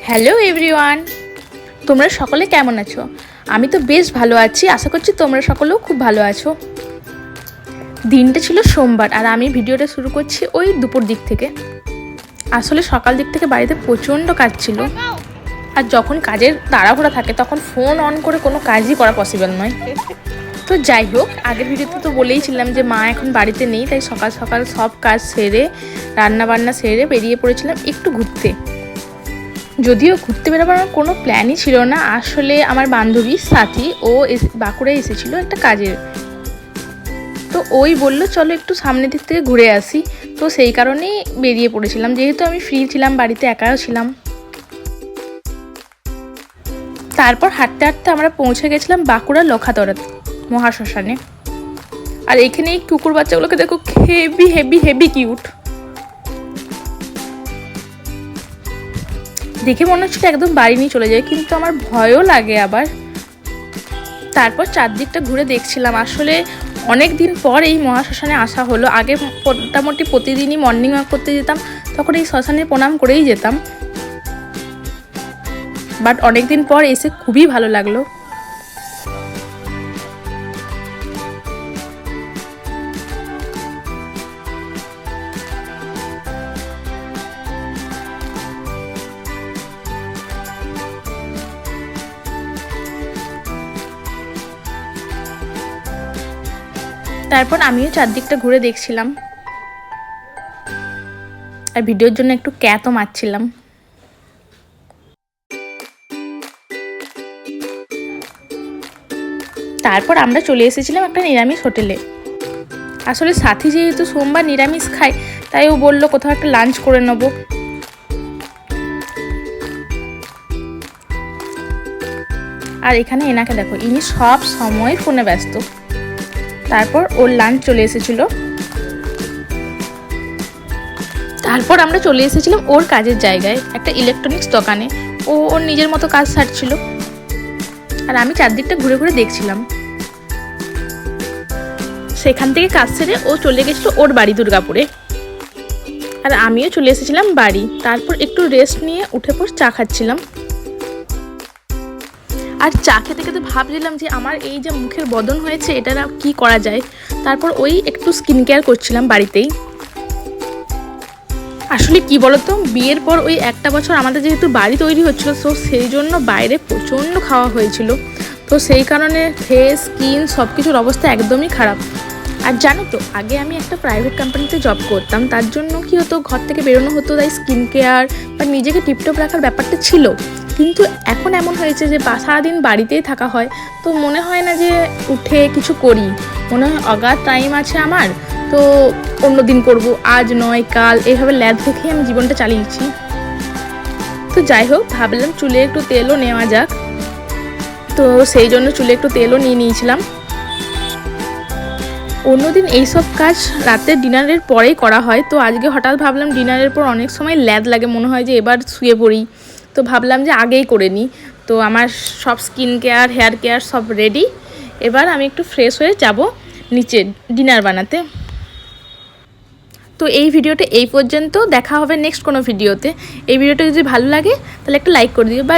Hello everyone, তোমরা সকলে কেমন আছো? আমি তো বেশ ভালো আছি, আশা করছি তোমরা সকলেও খুব ভালো আছো। দিনটা ছিল সোমবার আর আমি ভিডিওটা শুরু করছি ওই দুপুর দিক থেকে। আসলে সকাল দিক থেকে বাড়িতে প্রচণ্ড কাজ ছিল, আর যখন কাজের তাড়াহুড়া থাকে তখন ফোন অন করে কোনো কাজই করা পসিবল নয়। তো যাই হোক, আগের ভিডিওতে তো বলেইছিলাম যে মা এখন বাড়িতে নেই, তাই সকাল সকাল সব কাজ সেরে রান্নাবান্না সেরে বেরিয়ে পড়েছিলাম একটু ঘুরতে। যদিও ঘুরতে বেরোবার আমার কোনো প্ল্যানই ছিল না, আসলে আমার বান্ধবী সাথী ও বাঁকুড়ায় এসেছিলো একটা কাজের। তো ওই বললো চলো একটু সামনের দিক থেকে ঘুরে আসি, তো সেই কারণেই বেরিয়ে পড়েছিলাম, যেহেতু আমি ফ্রি ছিলাম, বাড়িতে একাও ছিলাম। তারপর হাঁটতে হাঁটতে আমরা পৌঁছে গেছিলাম বাঁকুড়া লখাতড়াতে মহাশ্মশানে। আর এখানে এই কুকুর বাচ্চাগুলোকে দেখো, হেভি হেভি হেভি কিউট। দেখে মনে হচ্ছিল একদম বাড়ি নিয়ে চলে যায়, কিন্তু আমার ভয়ও লাগে আবার। তারপর চারদিকটা ঘুরে দেখছিলাম। আসলে অনেক দিন পর এই মহাশ্মশানে আসা হলো। আগে মোটামুটি প্রতিদিনই মর্নিং ওয়াক করতে যেতাম, তখন এই শ্মশানে প্রণাম করেই যেতাম, বাট অনেক দিন পর এসে খুবই ভালো লাগলো। তারপর আমিও চারদিকটা ঘুরে দেখছিলাম, আর ভিডিওর জন্য একটু ক্যাতও মারছিলাম। তারপর আমরা চলে এসেছিলাম একটা নিরামিষ হোটেলে। আসলে সাথী যেহেতু সোমবার নিরামিষ খায়, তাই ও বললো কোথাও একটা লাঞ্চ করে নেব। আর এখানে এনাকে দেখো, ইনি সব সময় ফোনে ব্যস্ত। তারপর ওর লাঞ্চ চলে এসেছিল। তারপর আমরা চলে এসেছিলাম ওর কাজের জায়গায়, একটা ইলেকট্রনিক্স দোকানে। ও ওর নিজের মতো কাজ সারছিল, আর আমি চারদিকটা ঘুরে ঘুরে দেখছিলাম। সেখান থেকে কাজ সেরে ও চলে গেছিলো ওর বাড়ি দুর্গাপুরে, আর আমিও চলে এসেছিলাম বাড়ি। তারপর একটু রেস্ট নিয়ে উঠে পর চা খাচ্ছিলাম। আর চা খেতে খেতে ভাবছিলাম যে আমার এই যে মুখের বদন হয়েছে, এটা কি করা যায়। তারপর ওই একটু স্কিন কেয়ার করছিলাম বাড়িতেই। আসলে কি বলতো, বিয়ের পর ওই একটা বছর আমাদের যেহেতু বাড়ি তৈরি হচ্ছিলো, তো সেই জন্য বাইরে প্রচণ্ড খাওয়া হয়েছিল। তো সেই কারণে ফেস স্কিন সব কিছুর অবস্থা একদমই খারাপ। আর জানো তো, আগে আমি একটা প্রাইভেট কোম্পানিতে জব করতাম, তার জন্য কি হতো, ঘর থেকে বেরোনো হতো, তাই স্কিন কেয়ার বা নিজেকে টিপটপ রাখার ব্যাপারটা ছিল। কিন্তু এখন এমন হয়েছে যে সারাদিন বাড়িতেই থাকা হয়, তো মনে হয় না যে উঠে কিছু করি। মনে হয় অগাধ টাইম আছে আমার, তো অন্য দিন করবো, আজ নয় কাল, এইভাবে ল্যাদ দেখেই আমি জীবনটা চালিয়েছি। তো যাই হোক, ভাবলাম চুলে একটু তেলও নেওয়া যাক, তো সেই জন্য চুলে একটু তেলও নিয়ে নিয়েছিলাম। অন্যদিন এইসব কাজ রাতের ডিনারের পরেই করা হয়, তো আজকে হঠাৎ ভাবলাম ডিনারের পর অনেক সময় ল্যাদ লাগে, মনে হয় যে এবার শুয়ে পড়ি, তো ভাবলাম যে আগেই করে নিই। তো আমার সব স্কিন কেয়ার হেয়ার কেয়ার সব রেডি। এবার আমি একটু ফ্রেশ হয়ে যাব নিচে ডিনার বানাতে। তো এই ভিডিওটা এই পর্যন্ত, দেখা হবে নেক্সট কোনো ভিডিওতে। এই ভিডিওটা যদি ভালো লাগে তাহলে একটা লাইক করে দিও।